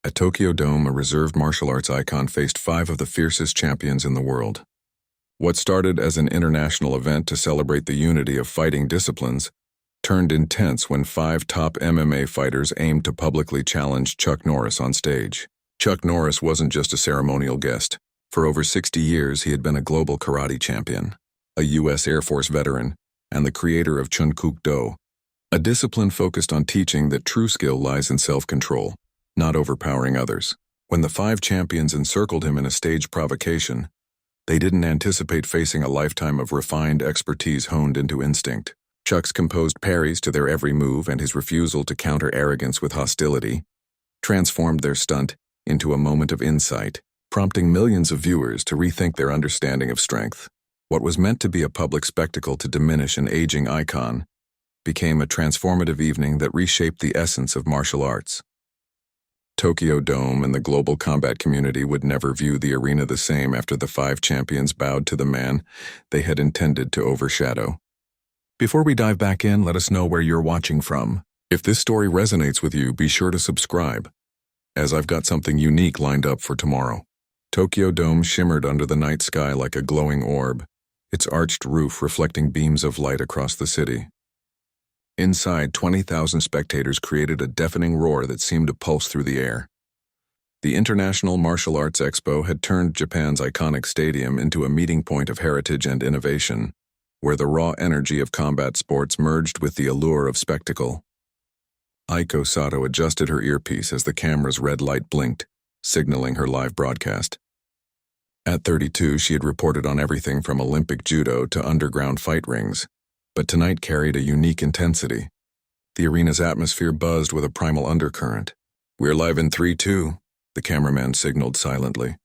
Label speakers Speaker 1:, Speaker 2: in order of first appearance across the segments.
Speaker 1: At Tokyo Dome, a reserved martial arts icon faced five of the fiercest champions in the world. What started as an international event to celebrate the unity of fighting disciplines turned intense when five top MMA fighters aimed to publicly challenge Chuck Norris on stage. Chuck Norris wasn't just a ceremonial guest. For over 60 years, he had been a global karate champion, a U.S. Air Force veteran, and the creator of Chun-Kuk-Do, a discipline focused on teaching that true skill lies in self-control, not overpowering others. When the five champions encircled him in a staged provocation, they didn't anticipate facing a lifetime of refined expertise honed into instinct. Chuck's composed parries to their every move and his refusal to counter arrogance with hostility transformed their stunt into a moment of insight, prompting millions of viewers to rethink their understanding of strength. What was meant to be a public spectacle to diminish an aging icon became a transformative evening that reshaped the essence of martial arts. Tokyo Dome and the global combat community would never view the arena the same after the five champions bowed to the man they had intended to overshadow. Before we dive back in, let us know where you're watching from. If this story resonates with you, be sure to subscribe, as I've got something unique lined up for tomorrow. Tokyo Dome shimmered under the night sky like a glowing orb, its arched roof reflecting beams of light across the city. Inside, 20,000 spectators created a deafening roar that seemed to pulse through the air. The International Martial Arts Expo had turned Japan's iconic stadium into a meeting point of heritage and innovation, where the raw energy of combat sports merged with the allure of spectacle. Aiko Sato adjusted her earpiece as the camera's red light blinked, signaling her live broadcast. At 32, she had reported on everything from Olympic judo to underground fight rings, but tonight carried a unique intensity. The arena's atmosphere buzzed with a primal undercurrent. "We're live in 3-2, the cameraman signaled silently.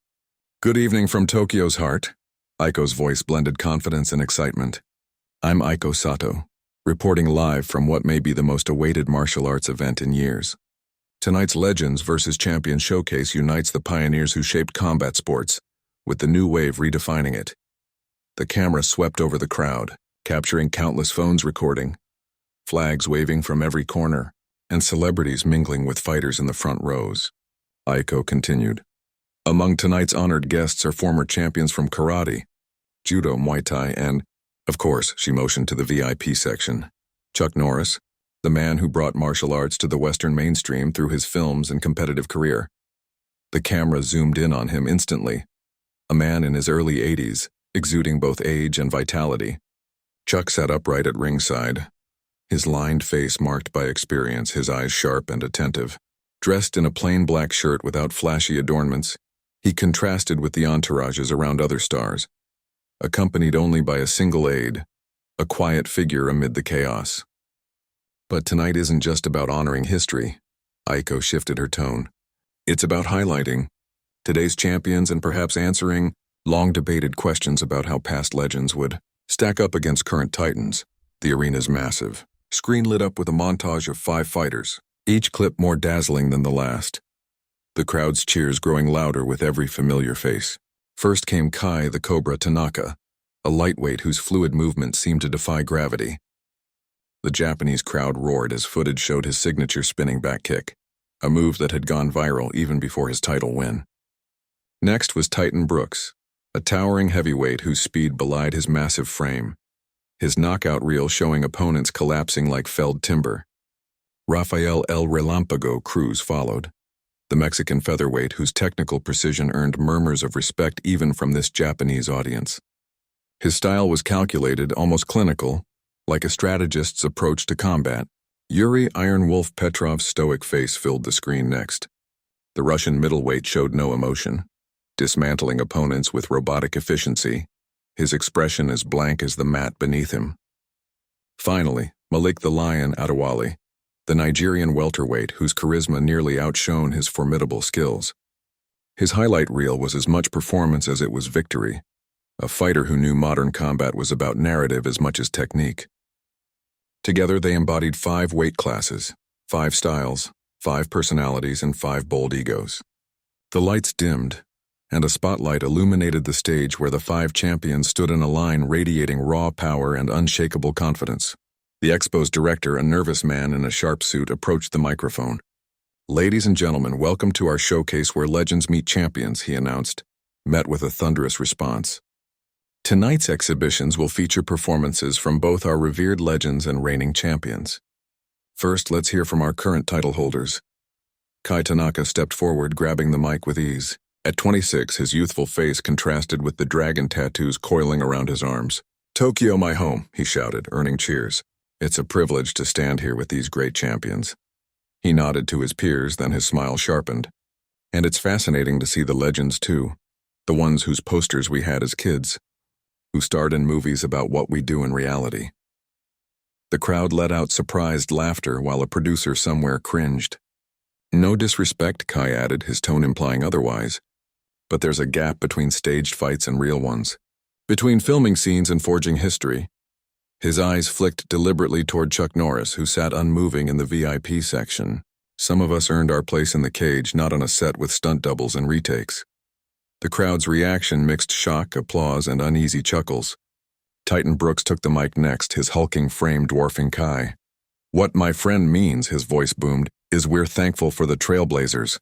Speaker 1: "Good evening from Tokyo's heart." Aiko's voice blended confidence and excitement. "I'm Aiko Sato, reporting live from what may be the most awaited martial arts event in years. Tonight's Legends vs. Champions showcase unites the pioneers who shaped combat sports, with the new wave redefining it." The camera swept over the crowd, capturing countless phones recording, flags waving from every corner, and celebrities mingling with fighters in the front rows. Aiko continued. "Among tonight's honored guests are former champions from karate, judo, Muay Thai, and, of course," she motioned to the VIP section, "Chuck Norris, the man who brought martial arts to the Western mainstream through his films and competitive career." The camera zoomed in on him instantly, a man in his early 80s, exuding both age and vitality. Chuck sat upright at ringside, his lined face marked by experience, his eyes sharp and attentive. Dressed in a plain black shirt without flashy adornments, he contrasted with the entourages around other stars, accompanied only by a single aide, a quiet figure amid the chaos. "But tonight isn't just about honoring history," Aiko shifted her tone. "It's about highlighting today's champions and perhaps answering long-debated questions about how past legends would stack up against current titans." The arena's massive, screen lit up with a montage of five fighters, each clip more dazzling than the last. The crowd's cheers growing louder with every familiar face. First came Kai the Cobra Tanaka, a lightweight whose fluid movement seemed to defy gravity. The Japanese crowd roared as footage showed his signature spinning back kick, a move that had gone viral even before his title win. Next was Titan Brooks, a towering heavyweight whose speed belied his massive frame, his knockout reel showing opponents collapsing like felled timber. Rafael El Relampago Cruz followed, the Mexican featherweight whose technical precision earned murmurs of respect even from this Japanese audience. His style was calculated, almost clinical, like a strategist's approach to combat. Yuri Iron Wolf Petrov's stoic face filled the screen next. The Russian middleweight showed no emotion, dismantling opponents with robotic efficiency, his expression as blank as the mat beneath him. Finally, Malik the Lion Adewale, the Nigerian welterweight whose charisma nearly outshone his formidable skills. His highlight reel was as much performance as it was victory, a fighter who knew modern combat was about narrative as much as technique. Together they embodied 5 weight classes, 5 styles, 5 personalities, and 5 bold egos. The lights dimmed, and a spotlight illuminated the stage where the 5 champions stood in a line radiating raw power and unshakable confidence. The expo's director, a nervous man in a sharp suit, approached the microphone. Ladies and gentlemen, welcome to our showcase where legends meet champions, he announced, met with a thunderous response. Tonight's exhibitions will feature performances from both our revered legends and reigning champions. First, let's hear from our current title holders. Kai Tanaka stepped forward, grabbing the mic with ease. At 26, his youthful face contrasted with the dragon tattoos coiling around his arms. "Tokyo, my home," he shouted, earning cheers. "It's a privilege to stand here with these great champions." He nodded to his peers, then his smile sharpened. "And it's fascinating to see the legends too, the ones whose posters we had as kids, who starred in movies about what we do in reality." The crowd let out surprised laughter while a producer somewhere cringed. "No disrespect," Kai added, his tone implying otherwise, "but there's a gap between staged fights and real ones, between filming scenes and forging history." His eyes flicked deliberately toward Chuck Norris, who sat unmoving in the VIP section. "Some of us earned our place in the cage, not on a set with stunt doubles and retakes." The crowd's reaction mixed shock, applause, and uneasy chuckles. Titan Brooks took the mic next, his hulking frame dwarfing Kai. "What my friend means," his voice boomed, "is we're thankful for the trailblazers.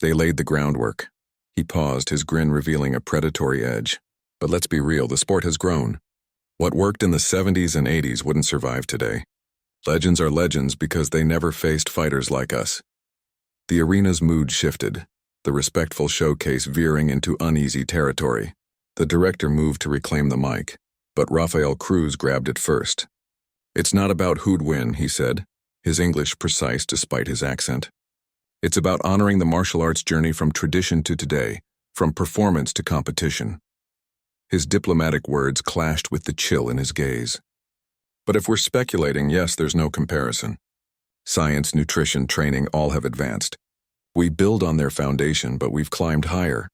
Speaker 1: They laid the groundwork." He paused, his grin revealing a predatory edge. "But let's be real, the sport has grown. What worked in the 70s and 80s wouldn't survive today. Legends are legends because they never faced fighters like us." The arena's mood shifted, the respectful showcase veering into uneasy territory. The director moved to reclaim the mic, but Rafael Cruz grabbed it first. "It's not about who'd win," he said, his English precise despite his accent. "It's about honoring the martial arts journey from tradition to today, from performance to competition." His diplomatic words clashed with the chill in his gaze. "But if we're speculating, yes, there's no comparison. Science, nutrition, training all have advanced. We build on their foundation, but we've climbed higher."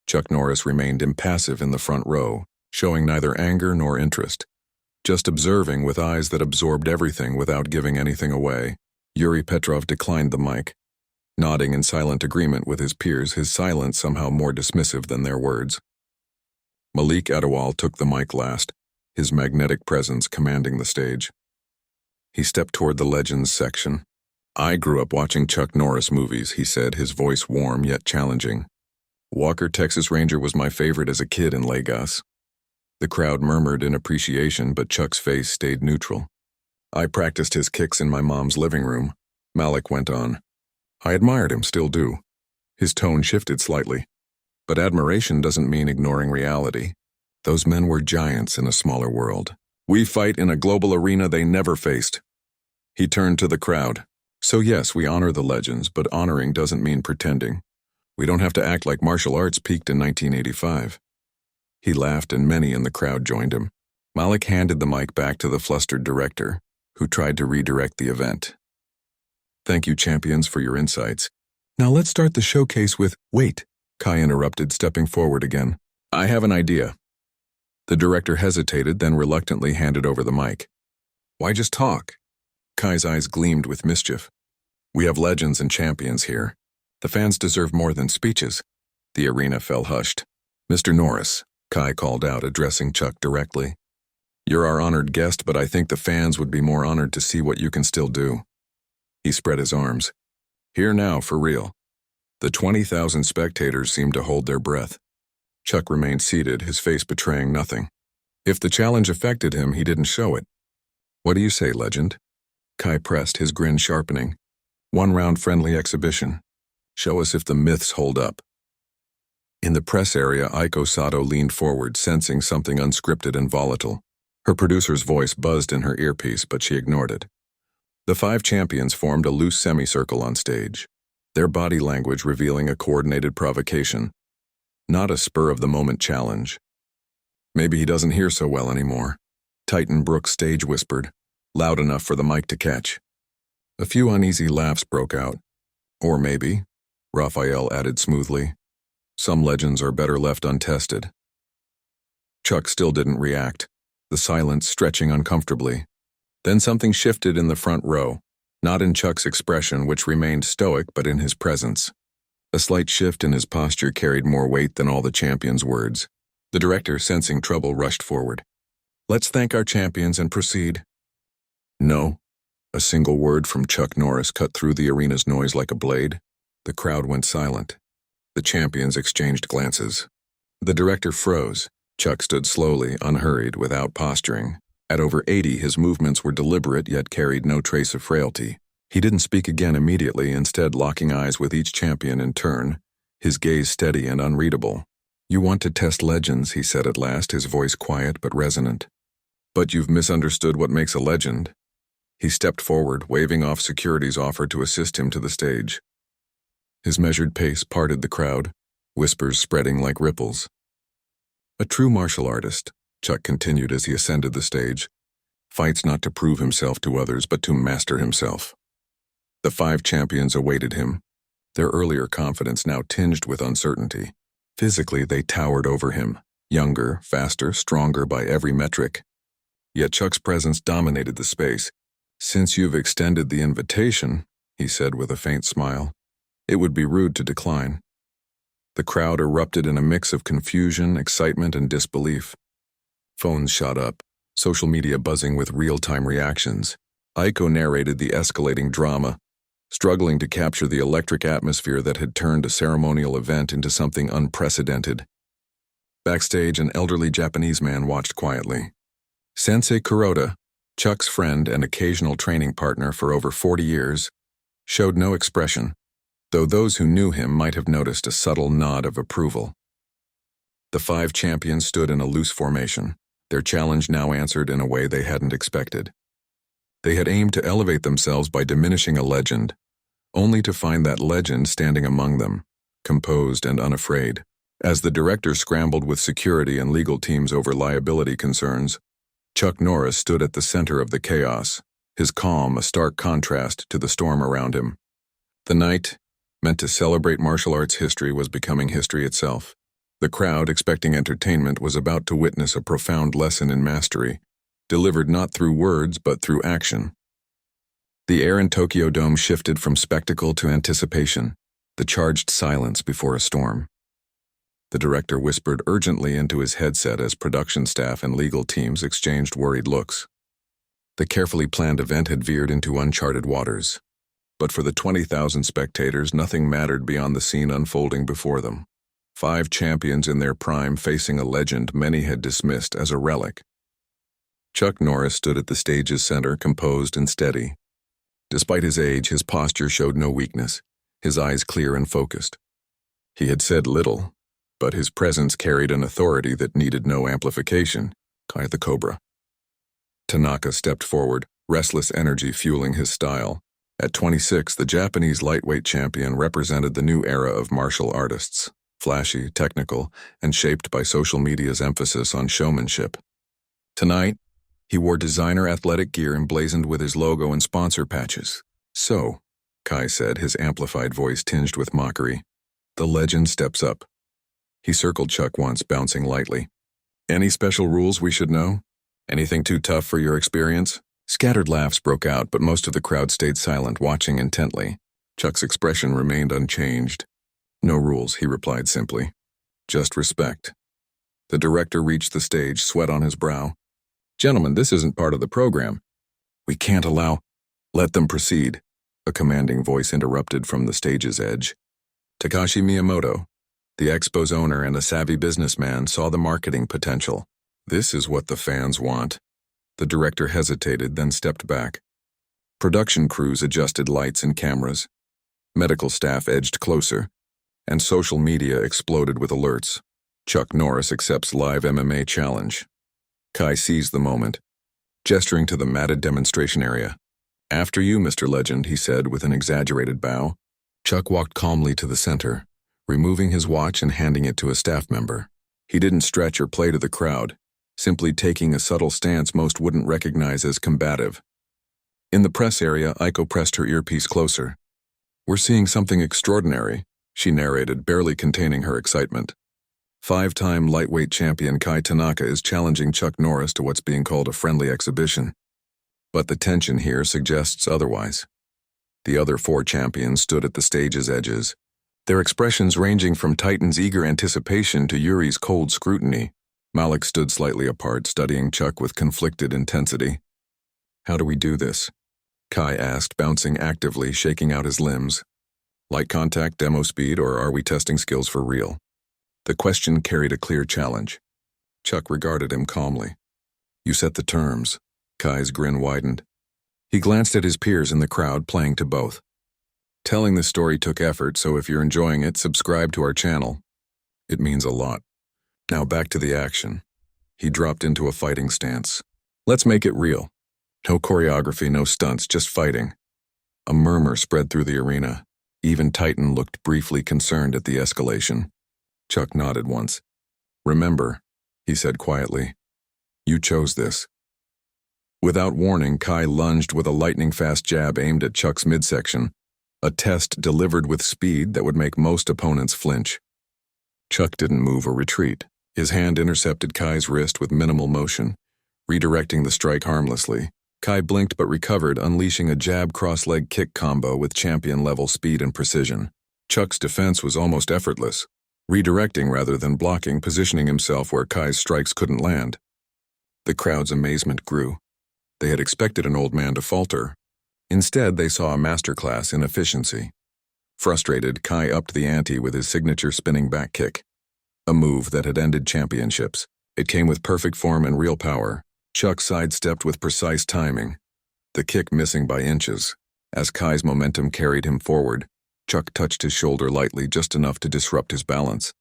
Speaker 1: Chuck Norris remained impassive in the front row, showing neither anger nor interest, just observing with eyes that absorbed everything without giving anything away. Yuri Petrov declined the mic, nodding in silent agreement with his peers, his silence somehow more dismissive than their words. Malik Adewale took the mic last, his magnetic presence commanding the stage. He stepped toward the legends section. "I grew up watching Chuck Norris movies," he said, his voice warm yet challenging. "Walker, Texas Ranger was my favorite as a kid in Lagos." The crowd murmured in appreciation, but Chuck's face stayed neutral. "I practiced his kicks in my mom's living room," Malik went on. "I admired him, still do." His tone shifted slightly. "But admiration doesn't mean ignoring reality. Those men were giants in a smaller world. We fight in a global arena they never faced." He turned to the crowd. "So yes, we honor the legends, but honoring doesn't mean pretending. We don't have to act like martial arts peaked in 1985. He laughed, and many in the crowd joined him. Malik handed the mic back to the flustered director, who tried to redirect the event. "Thank you, champions, for your insights. Now let's start the showcase with—" "Wait," Kai interrupted, stepping forward again. "I have an idea." The director hesitated, then reluctantly handed over the mic. "Why just talk?" Kai's eyes gleamed with mischief. "We have legends and champions here. The fans deserve more than speeches." The arena fell hushed. "Mr. Norris," Kai called out, addressing Chuck directly. "You're our honored guest, but I think the fans would be more honored to see what you can still do." He spread his arms. "Here now, for real." The 20,000 spectators seemed to hold their breath. Chuck remained seated, his face betraying nothing. If the challenge affected him, he didn't show it. "What do you say, legend?" Kai pressed, his grin sharpening. "One-round friendly exhibition. Show us if the myths hold up." In the press area, Aiko Sato leaned forward, sensing something unscripted and volatile. Her producer's voice buzzed in her earpiece, but she ignored it. The 5 champions formed a loose semicircle on stage, their body language revealing a coordinated provocation, not a spur-of-the-moment challenge. "Maybe he doesn't hear so well anymore," Titan Brooks stage whispered, loud enough for the mic to catch. A few uneasy laughs broke out. "Or maybe," Raphael added smoothly, "some legends are better left untested." Chuck still didn't react, the silence stretching uncomfortably. Then something shifted in the front row, not in Chuck's expression, which remained stoic, but in his presence. A slight shift in his posture carried more weight than all the champions' words. The director, sensing trouble, rushed forward. "Let's thank our champions and proceed." "No," A single word from Chuck Norris cut through the arena's noise like a blade. The crowd went silent. The champions exchanged glances. The director froze. Chuck stood slowly, unhurried, without posturing. At over 80, his movements were deliberate yet carried no trace of frailty. He didn't speak again immediately, instead locking eyes with each champion in turn, his gaze steady and unreadable. "You want to test legends," he said at last, his voice quiet but resonant. "But you've misunderstood what makes a legend." He stepped forward, waving off security's offer to assist him to the stage. His measured pace parted the crowd, whispers spreading like ripples. "A true martial artist," Chuck continued as he ascended the stage, "fights not to prove himself to others but to master himself." The 5 champions awaited him, their earlier confidence now tinged with uncertainty. Physically, they towered over him, younger, faster, stronger by every metric. Yet Chuck's presence dominated the space. "Since you've extended the invitation," he said with a faint smile, "it would be rude to decline." The crowd erupted in a mix of confusion, excitement, and disbelief. Phones shot up, social media buzzing with real-time reactions. Aiko narrated the escalating drama, struggling to capture the electric atmosphere that had turned a ceremonial event into something unprecedented. Backstage, an elderly Japanese man watched quietly. Sensei Kuroda, Chuck's friend and occasional training partner for over 40 years, showed no expression, though those who knew him might have noticed a subtle nod of approval. The 5 champions stood in a loose formation, their challenge now answered in a way they hadn't expected. They had aimed to elevate themselves by diminishing a legend, only to find that legend standing among them, composed and unafraid. As the director scrambled with security and legal teams over liability concerns, Chuck Norris stood at the center of the chaos, his calm a stark contrast to the storm around him. The night, meant to celebrate martial arts history, was becoming history itself. The crowd, expecting entertainment, was about to witness a profound lesson in mastery, delivered not through words but through action. The air in Tokyo Dome shifted from spectacle to anticipation, the charged silence before a storm. The director whispered urgently into his headset as production staff and legal teams exchanged worried looks. The carefully planned event had veered into uncharted waters. But for the 20,000 spectators, nothing mattered beyond the scene unfolding before them. 5 champions in their prime facing a legend many had dismissed as a relic. Chuck Norris stood at the stage's center, composed and steady. Despite his age, his posture showed no weakness, his eyes clear and focused. He had said little, but his presence carried an authority that needed no amplification. Kai the Cobra. Tanaka stepped forward, restless energy fueling his style. At 26, the Japanese lightweight champion represented the new era of martial artists, flashy, technical, and shaped by social media's emphasis on showmanship. Tonight, he wore designer athletic gear emblazoned with his logo and sponsor patches. "So," Kai said, his amplified voice tinged with mockery, "the legend steps up." He circled Chuck once, bouncing lightly. "Any special rules we should know? Anything too tough for your experience?" Scattered laughs broke out, but most of the crowd stayed silent, watching intently. Chuck's expression remained unchanged. "No rules," he replied simply. "Just respect." The director reached the stage, sweat on his brow. "Gentlemen, this isn't part of the program." "We can't allow—" "Let them proceed," a commanding voice interrupted from the stage's edge. Takashi Miyamoto, the Expo's owner and a savvy businessman, saw the marketing potential. "This is what the fans want." The director hesitated, then stepped back. Production crews adjusted lights and cameras. Medical staff edged closer, and social media exploded with alerts. Chuck Norris accepts live MMA challenge. Kai seized the moment, gesturing to the matted demonstration area. "After you, Mr. Legend," he said with an exaggerated bow. Chuck walked calmly to the center, removing his watch and handing it to a staff member. He didn't stretch or play to the crowd, simply taking a subtle stance most wouldn't recognize as combative. In the press area, Aiko pressed her earpiece closer. "We're seeing something extraordinary," she narrated, barely containing her excitement. 5-time lightweight champion Kai Tanaka is challenging Chuck Norris to what's being called a friendly exhibition. But the tension here suggests otherwise. The other 4 champions stood at the stage's edges, their expressions ranging from Titan's eager anticipation to Yuri's cold scrutiny. Malik stood slightly apart, studying Chuck with conflicted intensity. "How do we do this?" Kai asked, bouncing actively, shaking out his limbs. Light contact, demo speed, or are we testing skills for real? The question carried a clear challenge. Chuck regarded him calmly. You set the terms. Kai's grin widened. He glanced at his peers in the crowd, playing to both. Telling this story took effort, so if you're enjoying it, subscribe to our channel. It means a lot. Now back to the action. He dropped into a fighting stance. Let's make it real. No choreography, no stunts, just fighting. A murmur spread through the arena. Even Titan looked briefly concerned at the escalation. Chuck nodded once. Remember, he said quietly, you chose this. Without warning, Kai lunged with a lightning-fast jab aimed at Chuck's midsection, a test delivered with speed that would make most opponents flinch. Chuck didn't move or retreat. His hand intercepted Kai's wrist with minimal motion, redirecting the strike harmlessly. Kai blinked but recovered, unleashing a jab cross-leg kick combo with champion-level speed and precision. Chuck's defense was almost effortless, redirecting rather than blocking, positioning himself where Kai's strikes couldn't land. The crowd's amazement grew. They had expected an old man to falter. Instead, they saw a masterclass in efficiency. Frustrated, Kai upped the ante with his signature spinning back kick, a move that had ended championships. It came with perfect form and real power. Chuck sidestepped with precise timing, the kick missing by inches. As Kai's momentum carried him forward, Chuck touched his shoulder lightly, just enough to disrupt his balance.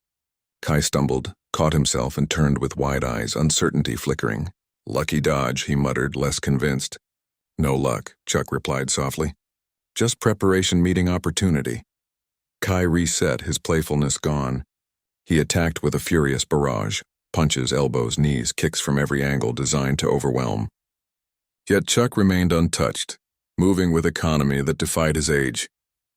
Speaker 1: Kai stumbled, caught himself, and turned with wide eyes, uncertainty flickering. Lucky dodge, he muttered, less convinced. No luck, Chuck replied softly. Just preparation meeting opportunity. Kai reset, his playfulness gone. He attacked with a furious barrage. Punches, elbows, knees, kicks from every angle designed to overwhelm. Yet Chuck remained untouched, moving with economy that defied his age,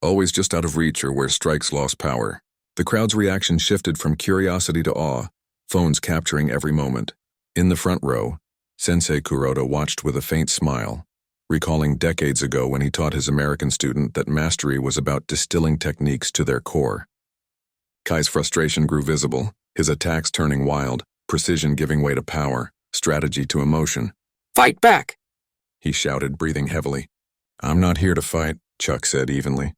Speaker 1: always just out of reach or where strikes lost power. The crowd's reaction shifted from curiosity to awe, phones capturing every moment. In the front row, Sensei Kuroda watched with a faint smile, recalling decades ago when he taught his American student that mastery was about distilling techniques to their core. Kai's frustration grew visible, his attacks turning wild, precision giving way to power, strategy to emotion. Fight back! He shouted, breathing heavily. I'm not here to fight, Chuck said evenly.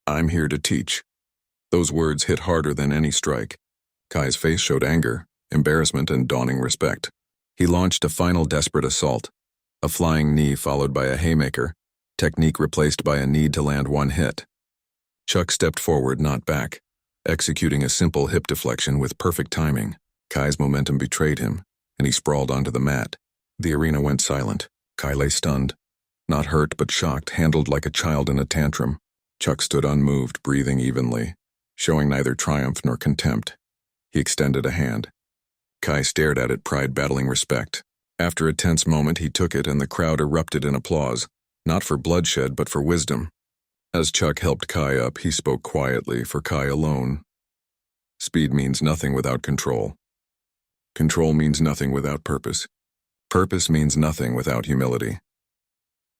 Speaker 1: I'm here to teach. Those words hit harder than any strike. Kai's face showed anger, embarrassment, and dawning respect. He launched a final desperate assault, a flying knee followed by a haymaker, technique replaced by a need to land one hit. Chuck stepped forward, not back, executing a simple hip deflection with perfect timing. Kai's momentum betrayed him, and he sprawled onto the mat. The arena went silent. Kai lay stunned, not hurt but shocked, handled like a child in a tantrum. Chuck stood unmoved, breathing evenly, showing neither triumph nor contempt. He extended a hand. Kai stared at it, pride battling respect. After a tense moment, he took it, and the crowd erupted in applause, not for bloodshed but for wisdom. As Chuck helped Kai up, he spoke quietly, for Kai alone. Speed means nothing without control. Control means nothing without purpose. Purpose means nothing without humility.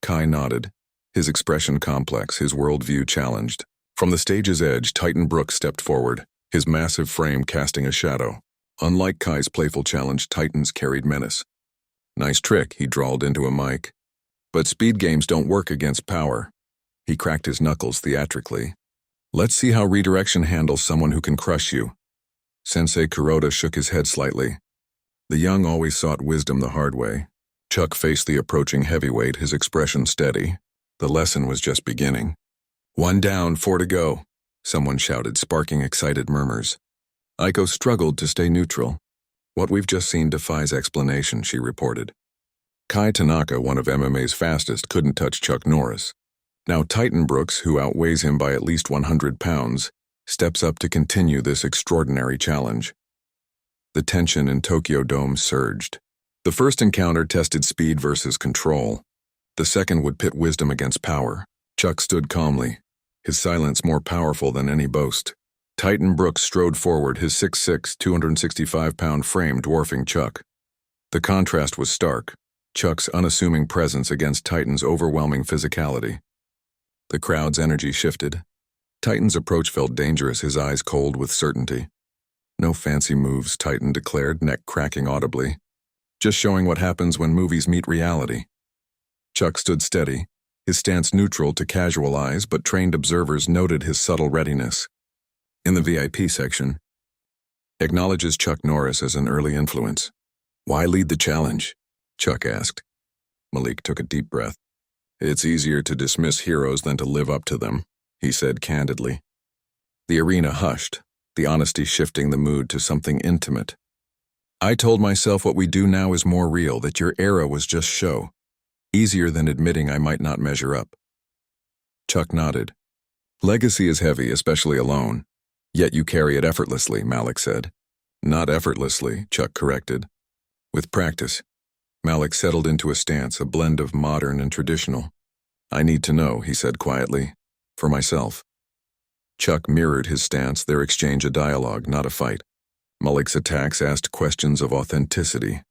Speaker 1: Kai nodded, his expression complex, his worldview challenged. From the stage's edge, Titan Brooks stepped forward, his massive frame casting a shadow. Unlike Kai's playful challenge, Titans carried menace. Nice trick, he drawled into a mic. But speed games don't work against power. He cracked his knuckles theatrically. Let's see how redirection handles someone who can crush you. Sensei Kuroda shook his head slightly. The young always sought wisdom the hard way. Chuck faced the approaching heavyweight, his expression steady. The lesson was just beginning. 1 down, 4 to go, someone shouted, sparking excited murmurs. Aiko struggled to stay neutral. What we've just seen defies explanation, she reported. Kai Tanaka, one of MMA's fastest, couldn't touch Chuck Norris. Now Titan Brooks, who outweighs him by at least 100 pounds, steps up to continue this extraordinary challenge. The tension in Tokyo Dome surged. The first encounter tested speed versus control. The second would pit wisdom against power. Chuck stood calmly, his silence more powerful than any boast. Titan Brooks strode forward, his 6'6", 265-pound frame dwarfing Chuck. The contrast was stark, Chuck's unassuming presence against Titan's overwhelming physicality. The crowd's energy shifted. Titan's approach felt dangerous, his eyes cold with certainty. No fancy moves, Titan declared, neck cracking audibly. Just showing what happens when movies meet reality. Chuck stood steady, his stance neutral to casual eyes, but trained observers noted his subtle readiness. In the VIP section, acknowledges Chuck Norris as an early influence. Why lead the challenge? Chuck asked. Malik took a deep breath. It's easier to dismiss heroes than to live up to them, he said candidly. The arena hushed, the honesty shifting the mood to something intimate. I told myself what we do now is more real, that your era was just show. Easier than admitting I might not measure up. Chuck nodded. Legacy is heavy, especially alone. Yet you carry it effortlessly, Malik said. Not effortlessly, Chuck corrected. With practice. Malik settled into a stance, a blend of modern and traditional. I need to know, he said quietly. For myself. Chuck mirrored his stance, their exchange a dialogue, not a fight. Malik's attacks asked questions of authenticity.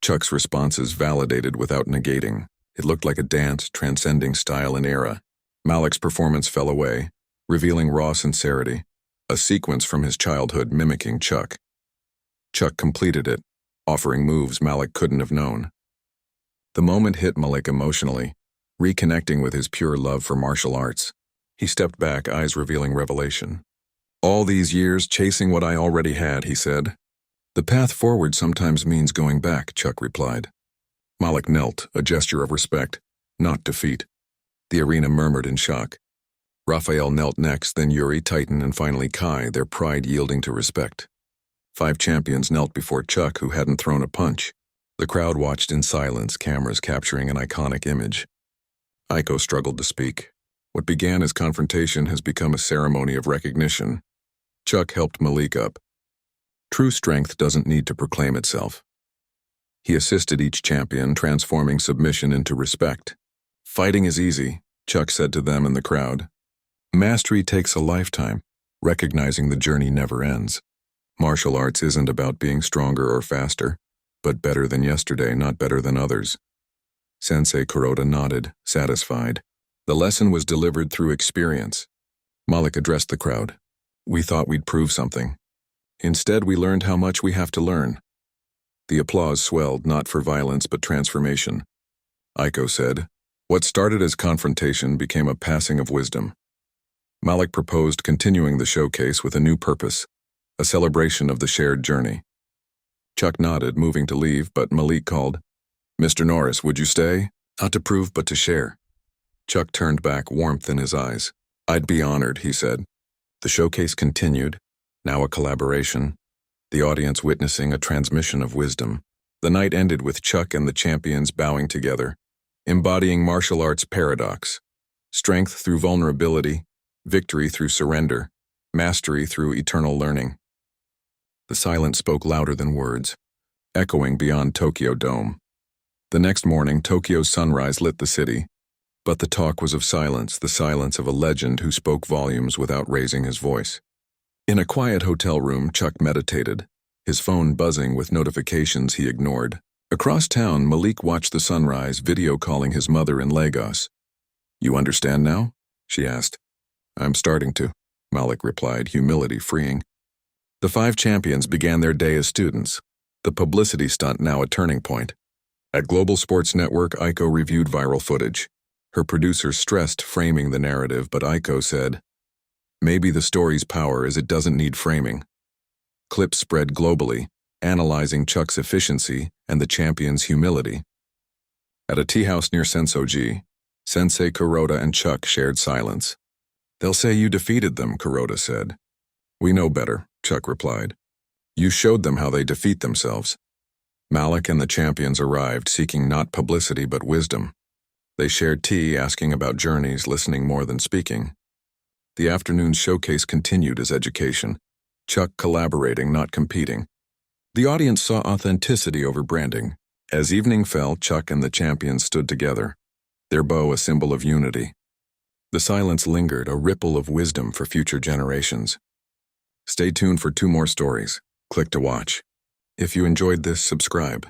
Speaker 1: Chuck's responses validated without negating. It looked like a dance transcending style and era. Malik's performance fell away, revealing raw sincerity, a sequence from his childhood mimicking Chuck. Chuck completed it, offering moves Malik couldn't have known. The moment hit Malik emotionally, reconnecting with his pure love for martial arts. He stepped back, eyes revealing revelation. All these years chasing what I already had, he said. The path forward sometimes means going back, Chuck replied. Malik knelt, a gesture of respect, not defeat. The arena murmured in shock. Raphael knelt next, then Yuri, Titan, and finally Kai, their pride yielding to respect. 5 champions knelt before Chuck, who hadn't thrown a punch. The crowd watched in silence, cameras capturing an iconic image. Aiko struggled to speak. What began as confrontation has become a ceremony of recognition. Chuck helped Malik up. True strength doesn't need to proclaim itself. He assisted each champion, transforming submission into respect. Fighting is easy, Chuck said to them in the crowd. Mastery takes a lifetime, recognizing the journey never ends. Martial arts isn't about being stronger or faster, but better than yesterday, not better than others. Sensei Kuroda nodded, satisfied. The lesson was delivered through experience. Malik addressed the crowd. We thought we'd prove something. Instead, we learned how much we have to learn. The applause swelled, not for violence but transformation. Aiko said, what started as confrontation became a passing of wisdom. Malik proposed continuing the showcase with a new purpose, a celebration of the shared journey. Chuck nodded, moving to leave, but Malik called, Mr. Norris, would you stay? Not to prove, but to share. Chuck turned back, warmth in his eyes. I'd be honored, he said. The showcase continued, now a collaboration, the audience witnessing a transmission of wisdom. The night ended with Chuck and the champions bowing together, embodying martial arts paradox. Strength through vulnerability, victory through surrender, mastery through eternal learning. The silence spoke louder than words, echoing beyond Tokyo Dome. The next morning, Tokyo's sunrise lit the city, but the talk was of silence, the silence of a legend who spoke volumes without raising his voice. In a quiet hotel room, Chuck meditated, his phone buzzing with notifications he ignored. Across town, Malik watched the sunrise, video calling his mother in Lagos. You understand now? She asked. I'm starting to, Malik replied, humility freeing. The 5 champions began their day as students, the publicity stunt now a turning point. At Global Sports Network, Aiko reviewed viral footage. Her producers stressed framing the narrative, but Aiko said, maybe the story's power is it doesn't need framing. Clips spread globally, analyzing Chuck's efficiency and the champion's humility. At a tea house near Sensoji, Sensei Kuroda and Chuck shared silence. They'll say you defeated them, Kuroda said. We know better, Chuck replied. You showed them how they defeat themselves. Malik and the champions arrived, seeking not publicity but wisdom. They shared tea, asking about journeys, listening more than speaking. The afternoon's showcase continued as education, Chuck collaborating, not competing. The audience saw authenticity over branding. As evening fell, Chuck and the champions stood together, their bow a symbol of unity. The silence lingered, a ripple of wisdom for future generations. Stay tuned for 2 more stories. Click to watch. If you enjoyed this, subscribe.